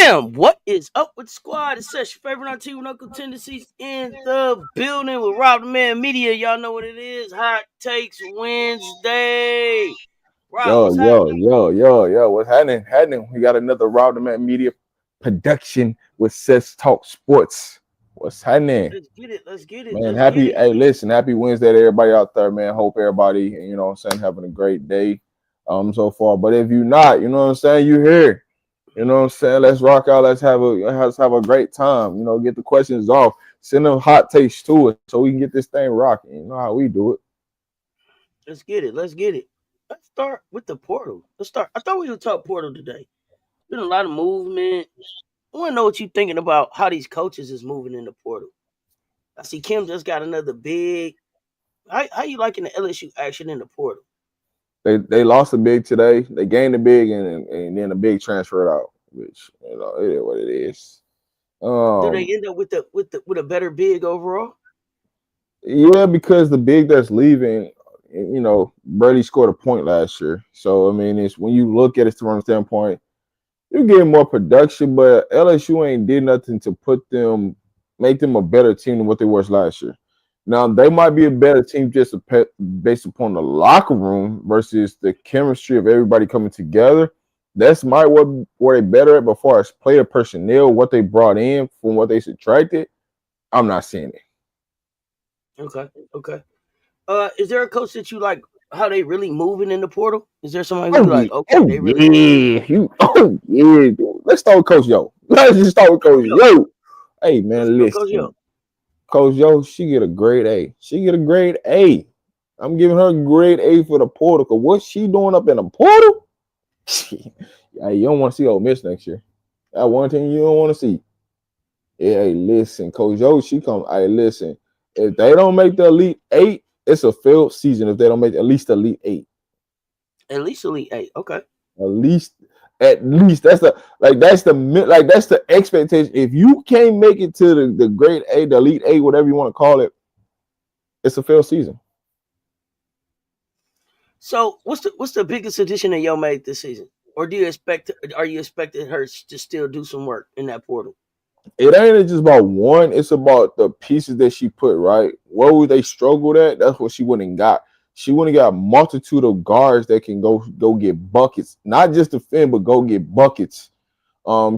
Bam! What is up with the squad? It's such your favorite auntie with Uncle Tendencies in the building with Rob the Man Media. Y'all know what it is. Hot Takes Wednesday. Rob, Yo, what's yo, happening? yo, yo, yo. What's happening? We got another RDMM Media production with CessTalkSports. What's happening? Let's get it. Let's get it. Man, Let's get happy, it. hey, listen, happy Wednesday to everybody out there, man. Hope everybody, what I'm saying, having a great day so far. But if you're not, you know what I'm saying, you here. You know what I'm saying? Let's rock out. Let's have a great time. Get the questions off. Send them hot takes to us so we can get this thing rocking. You know how we do it. Let's get it. Let's get it. Let's start with the portal. Let's start. I thought we would talk portal today. Been a lot of movement. I want to know what you're thinking about how these coaches is moving in the portal. I see Kim just got another big. How you liking the LSU action in the portal? They lost a big today. They gained a big and then a big transferred out, which it is what it is. Do they Um, end up with a better big overall? yeah, because the big that's leaving, Brady scored a point last year. So I mean, it's when you look at it from a standpoint, you're getting more production, but LSU ain't did nothing to make them a better team than what they was last year. Now they might be a better team just based upon the locker room versus the chemistry of everybody coming together. That's where they better at. But far as player personnel, what they brought in from what they subtracted, I'm not seeing it. Okay, okay. Is there a coach that you like? How they really moving in the portal? Is there somebody who Oh you yeah, like? Okay, oh they really. yeah, dude. Let's start with Coach Yo. Let's just start with Coach Coach Yo. Yo. Hey Let's man, go, Coach Yo. listen. Coach Yo, she get a grade A. She get a grade A. I'm giving her a grade A for the portal. Cause what she doing up in the portal? Hey, you don't want to see Ole Miss next year. That one thing you don't want to see. Yeah, hey, listen, Coach Yo, she come. Hey, listen. If they don't make the Elite Eight, it's a failed season. If they don't make at least Elite Eight, At least Elite Eight. Okay. at least, that's the expectation. If you can't make it to the grade A, the Elite Eight, whatever you want to call it, it's a failed season. So what's the biggest addition that Yo made this season? Or are you expecting her to still do some work in that portal? It ain't just about one, it's about the pieces that she put right. Where would they struggled at? That's what she went and got. She went and got a multitude of guards that can go get buckets, not just defend, but go get buckets.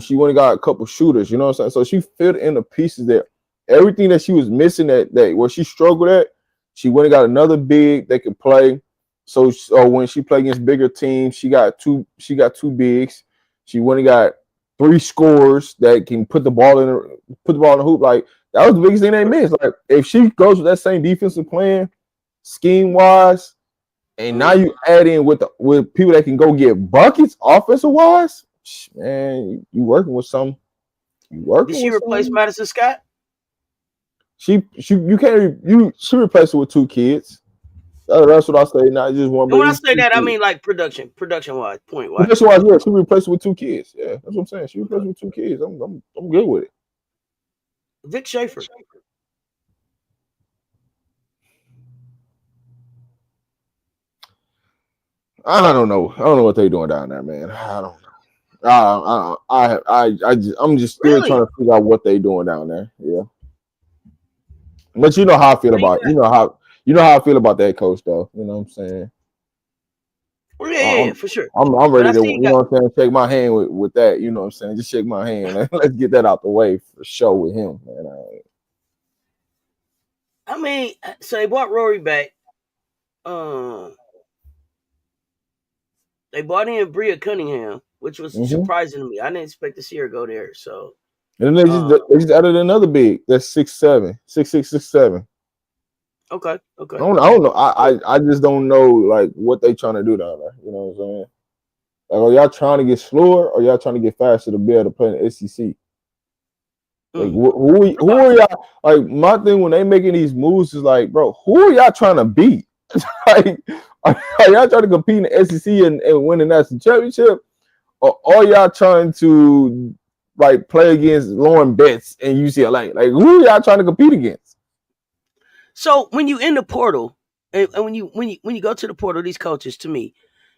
She went and got a couple shooters, you know what I'm saying? So she filled in the pieces that everything that she was missing that where she struggled at, she went and got another big that could play. So when she played against bigger teams, she got two bigs. She went and got three scorers that can put the ball in the hoop. Like that was the biggest thing they missed. Like if she goes with that same defensive plan, scheme wise, and now you add in with people that can go get buckets offensive wise, man, you working with some. You Did working she with replace some. Madison Scott? She you can't you she replaced it with two kids. That's what I say. Not just one, And but when I it's say two that, I kids. mean like production wise, point wise. Production wise, yeah, she replaced it with two kids. Yeah, that's what I'm saying. She replaced it with two kids. I'm good with it. Vic Schaefer. I don't know. I don't know what they're doing down there, man. I don't know. I'm just still Really? trying to figure out what they doing down there. Yeah, but you know how I feel So you about got, you know how I feel about that coach though. You know what I'm saying? well, yeah, yeah, I'm for sure. I'm But ready I to see you got. what I'm saying, shake my hand with that. You know what I'm saying? Just shake my hand. Let's get that out the way for sure with him, man. I mean, so they brought Rory back. Um, they brought in Bria Cunningham, which was Mm-hmm. surprising to me. I didn't expect to see her go there. So, And then um, they just added another big that's 6'7", 6'6", 6'7". okay, okay. I don't know. So, I just don't know like what they trying to do down there. You know what I'm saying? Like, are y'all trying to get slower or y'all trying to get faster to be able to play in the SEC? Like, mm, who are y'all? Like, my thing when they making these moves is like, bro, who are y'all trying to beat? Like, are y'all trying to compete in the SEC and win the national championship, or are y'all trying to like play against Lauren Betts and UCLA? Like, who are y'all trying to compete against? so when you in the portal, and when you go to the portal, these coaches to me,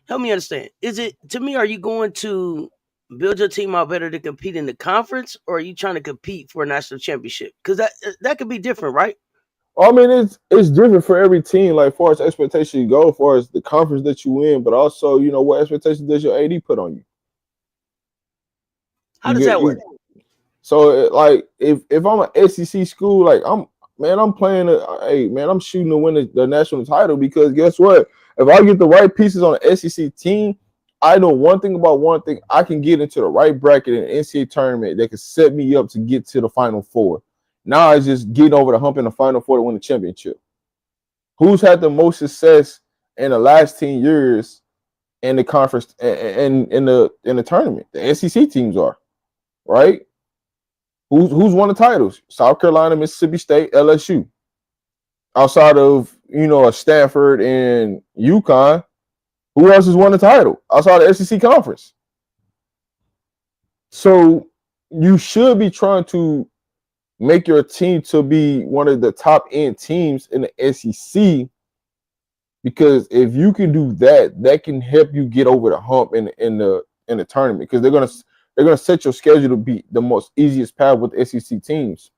help me understand. Is it to me? Are you going to build your team out better to compete in the conference, or are you trying to compete for a national championship? Because that could be different, right? I mean, it's different for every team. Like, far as expectations go, as far as the conference that you in, but also, what expectations does your AD put on you? How You does get that work? you. So, like, if I'm an SEC school, like I'm playing. Hey, man, I'm shooting to win the national title because guess what? If I get the right pieces on the SEC team, I know one thing about one thing. I can get into the right bracket in the NCAA tournament that can set me up to get to the Final Four. Now it's just getting over the hump in the Final Four to win the championship. Who's had the most success in the last 10 years in the conference and in the tournament? The SEC teams are, right? Who's won the titles? South Carolina, Mississippi State, LSU. Outside of a Stanford and UConn, who else has won the title outside of the SEC conference? So you should be trying to make your team to be one of the top end teams in the SEC, because if you can do that, that can help you get over the hump in the tournament, because they're gonna set your schedule to be the most easiest path with SEC teams.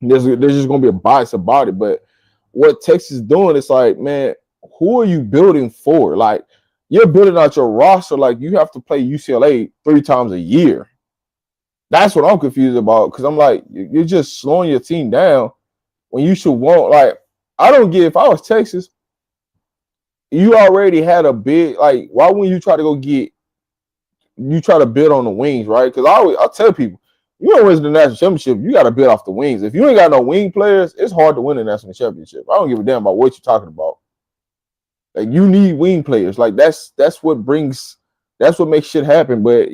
There's just gonna be a bias about it. But what Texas is doing, it's like, man, who are you building for? Like, you're building out your roster like you have to play UCLA 3 times a year. That's what I'm confused about, because I'm like, you're just slowing your team down when you should want, like, I don't get, if I was Texas, you already had a big, like, why wouldn't you try to try to build on the wings, right? Because I tell people, you don't win the national championship, you got to build off the wings. If you ain't got no wing players, it's hard to win the national championship. I don't give a damn about what you're talking about. Like, you need wing players. Like, that's what makes shit happen. But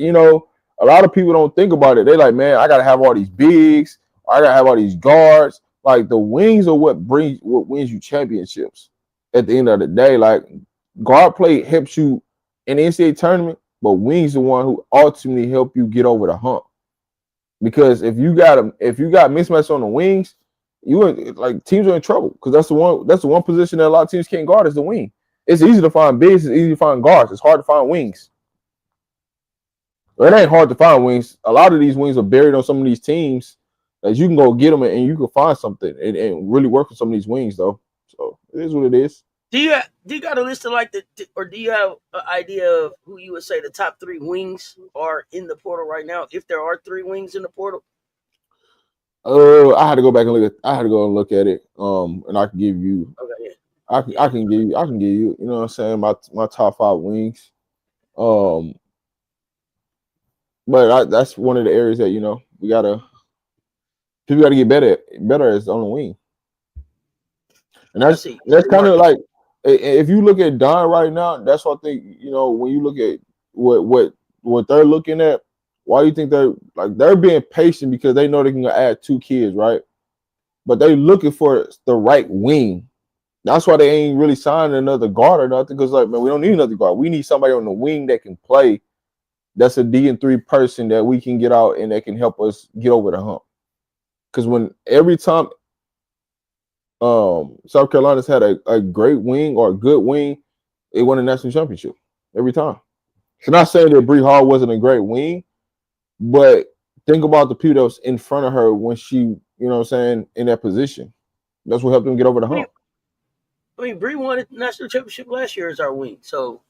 a lot of people don't think about it. They like, man, I gotta have all these bigs, I gotta have all these guards. Like, the wings are what wins you championships at the end of the day. Like, guard play helps you in the NCAA tournament, but wings the one who ultimately help you get over the hump. Because if you got mismatch on the wings, like, teams are in trouble, because that's the one position that a lot of teams can't guard is the wing. It's easy to find bigs, it's easy to find guards. It's hard to find wings. Well, it ain't hard to find wings. A lot of these wings are buried on some of these teams that you can go get them and you can find something and really work with some of these wings, though. So it is what it is. Do you got a list of like or do you have an idea of who you would say the top three wings are in the portal right now? If there are three wings in the portal, I had to go back and look at. I had to go and look at it. And I can give you. okay, yeah, I can. yeah. I can give you. I can give you. You know what I'm saying? My top 5 wings. Um, but that's one of the areas that people gotta get better as on the wing. And I that's see. that's So kind of Marcus, like, if you look at Don right now, that's what I think. When you look at what they're looking at, why do you think they're being patient? Because they know they can add 2 kids, right? But they looking for the right wing. That's why they ain't really signing another guard or nothing. Because, like, man, we don't need another guard. We need somebody on the wing that can play. That's a D&3 person that we can get out and that can help us get over the hump. Because when every time South Carolina's had a great wing or a good wing, they won a national championship every time. So, not saying that Bree Hall wasn't a great wing, but think about the people that was in front of her when she, what I'm saying, in that position. That's what helped them get over the I mean, hump. Bree won a national championship last year as our wing. So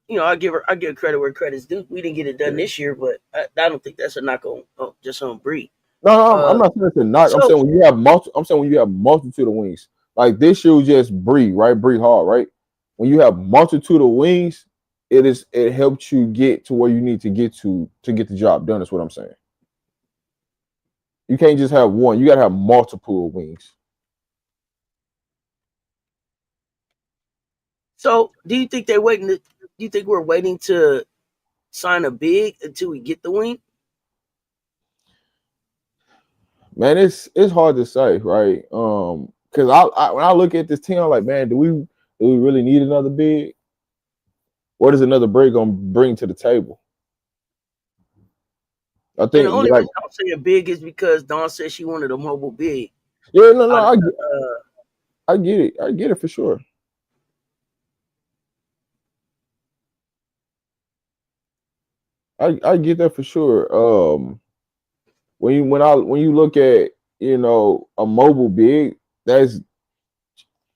Yeah, I give credit where credit's due. We didn't get it done yeah. this year, but I don't think that's a knock on just on Bree. No, no, I'm Uh, not saying it's a knock. I'm so saying when you have multitude of wings. Like, this year was just Bree, right? Bree Hall, right? When you have multitude of wings, it helps you get to where you need to get the job done. Is what I'm saying. You can't just have one. You gotta have multiple wings. do you think they're waiting? Do you think we're waiting to sign a big until we get the wing? Man, it's hard to say, right? Because when I look at this team, I'm like, man, do we really need another big? What is another big gonna bring to the table? I And the think, only like, reason I'm saying big is because Dawn said she wanted a mobile big yeah, no, no, out of I get it for sure. I get that for sure. When you look at a mobile big, that's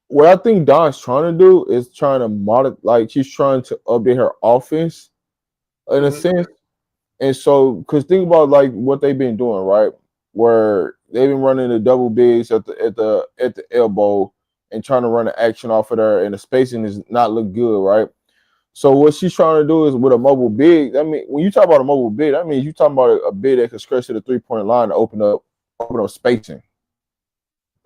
what I think Don's trying to do is trying to like she's trying to update her offense in a Hmm. sense. And so, because think about like what they've been doing, right? Where they've been running the double bigs at the elbow and trying to run the action off of there, and the spacing is not look good, right? So what she's trying to do is with a mobile big. I mean, when you talk about a mobile big, that means you talking about a big that can stretch to the 3 point line to open up spacing.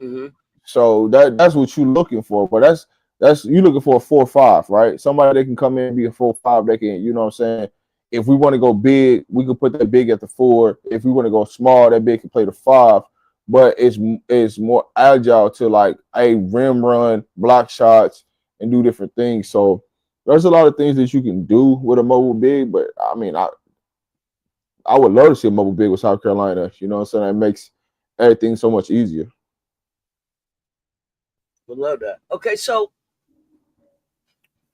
Hmm. So that's what you're looking for. But that's you looking for a 4-5, right? Somebody that can come in and be a 4-5. They can, you know what I'm saying. If we want to go big, we could put that big at the 4. If we want to go small, that big can play the 5. But it's more agile to like a rim run, block shots, and do different things. So there's a lot of things that you can do with a mobile big. But I mean, I would love to see a mobile big with South Carolina. You know what I'm saying? That makes everything so much easier. Would love that. Okay, so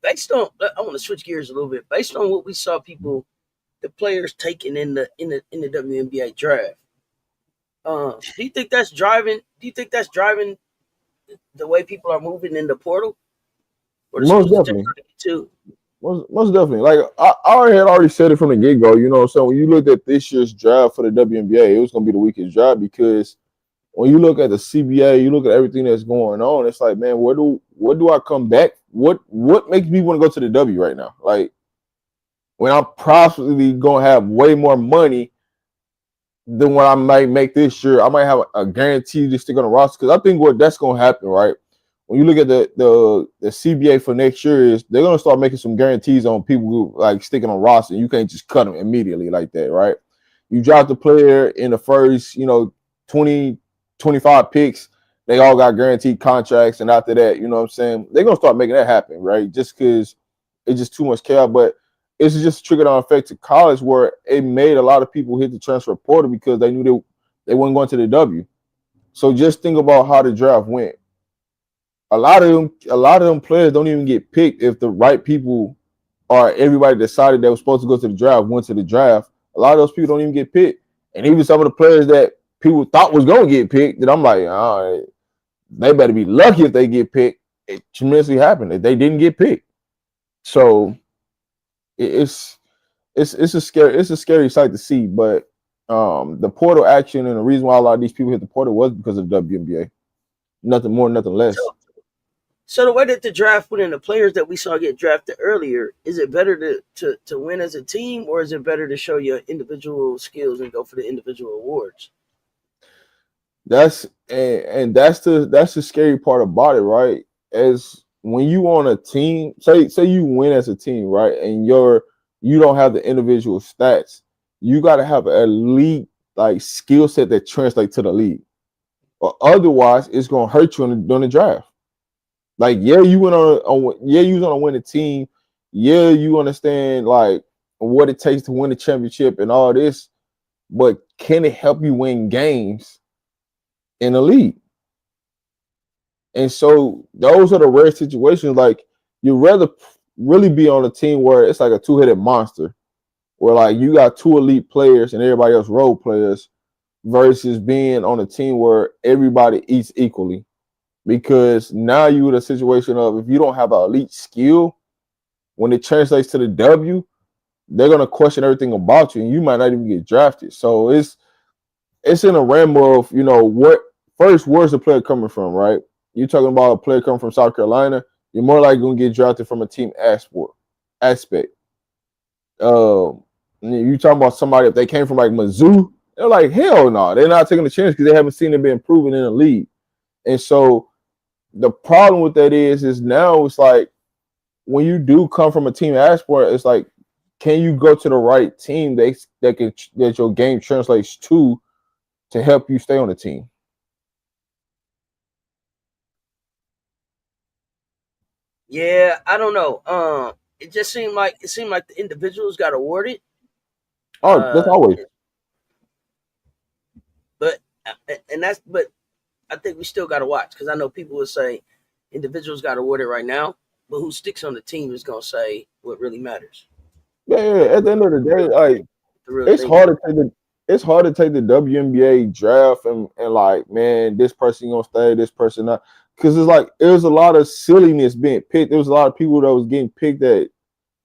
based on, I want to switch gears a little bit. Based on what we saw the players taking in the WNBA draft. Do you think that's driving? Do you think that's driving the way people are moving in the portal, or the Most schools are taking definitely. it too? Most definitely. Like I had already said it from the get go. You know, so when you looked at this year's draft for the WNBA, it was going to be the weakest draft because when you look at the CBA, you look at everything that's going on. It's like, man, what do I come back? What makes me want to go to the W right now? Like when I'm possibly going to have way more money than what I might make this year. I might have a guarantee to stick on the roster because I think what that's going to happen, right? When you look at the CBA for next year, is they're going to start making some guarantees on people who like sticking on roster. You can't just cut them immediately like that, right? You drop the player in the first, 20, 25 picks. They all got guaranteed contracts, and after that, you know what I'm saying? They're gonna start making that happen, right? Just because it's just too much chaos. But it's just a trickle down effect to college where it made a lot of people hit the transfer portal because they knew they weren't going to the W. So just think about how the draft went. A lot of them players don't even get picked if the right people or everybody decided they were supposed to go to the draft went to the draft. A lot of those people don't even get picked. And even some of the players that people thought was gonna get picked, that I'm like, all right, they better be lucky if they get picked. It tremendously happened that they didn't get picked. So it's it's a scary sight to see. But the portal action and the reason why a lot of these people hit the portal was because of the WNBA. Nothing more, nothing less. So, so the way that the draft went and the players that we saw get drafted earlier, is it better to win as a team, or is it better to show your individual skills and go for the individual awards? And that's the scary part about it, right? As when you on a team, say you win as a team, right, and you don't have the individual stats, you got to have an elite like skill set that translates to the league, or otherwise it's gonna hurt you during the draft. Like, yeah, you was on a winning team, yeah, you understand like what it takes to win a championship and all this, but can it help you win games in the league? And so those are the rare situations. Like you'd rather really be on a team where it's like a two-headed monster, where like you got two elite players and everybody else role players, versus being on a team where everybody eats equally. Because now you in a situation of if you don't have an elite skill, when it translates to the W, they're gonna question everything about you, and you might not even get drafted. So it's in a realm of what first where's the player coming from, right? You're talking about a player coming from South Carolina, you're more likely gonna get drafted from a team aspect. You talking about somebody if they came from like Mizzou, they're like hell no, they're not taking a chance because they haven't seen it being proven in the league. And so the problem with that is now it's like when you do come from a team aspect, it's like can you go to the right team that your game translates to help you stay on the team? Yeah, I don't know. It seemed like the individuals got awarded. Oh, that's Uh, always. but but I think we still got to watch because I know people will say individuals got awarded right now, but who sticks on the team is gonna say what really matters. Yeah, yeah. At the end of the day, like The real it's thing. hard to take the WNBA draft and like, man, this person gonna stay, this person not, because it's like it was a lot of silliness being picked. There was a lot of people that was getting picked that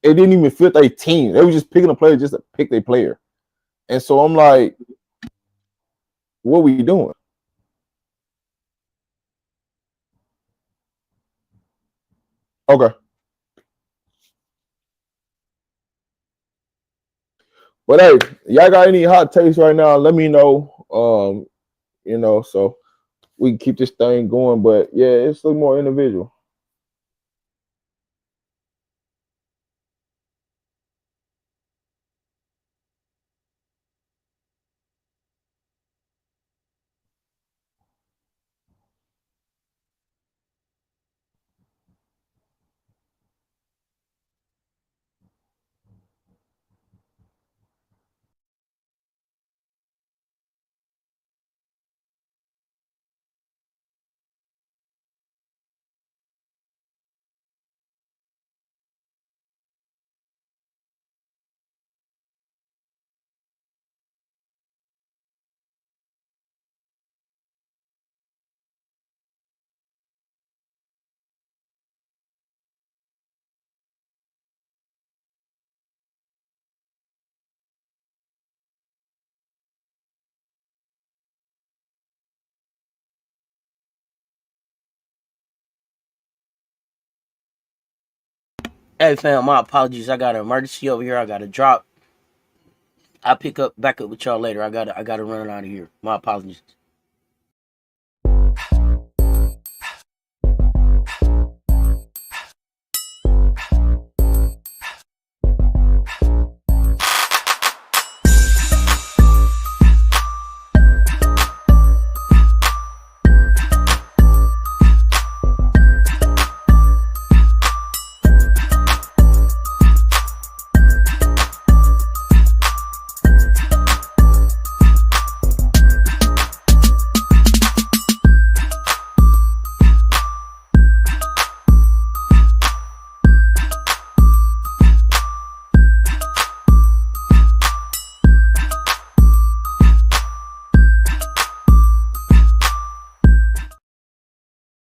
it didn't even fit their team. They were just picking a player just to pick their player. And so I'm like, what we doing? Okay. But hey, y'all got any hot takes right now? Let me know. So we can keep this thing going. But yeah, it's a little more individual. Hey fam, my apologies. I got an emergency over here. I got to drop. I'll pick up back up with y'all later. I gotta run out of here. My apologies.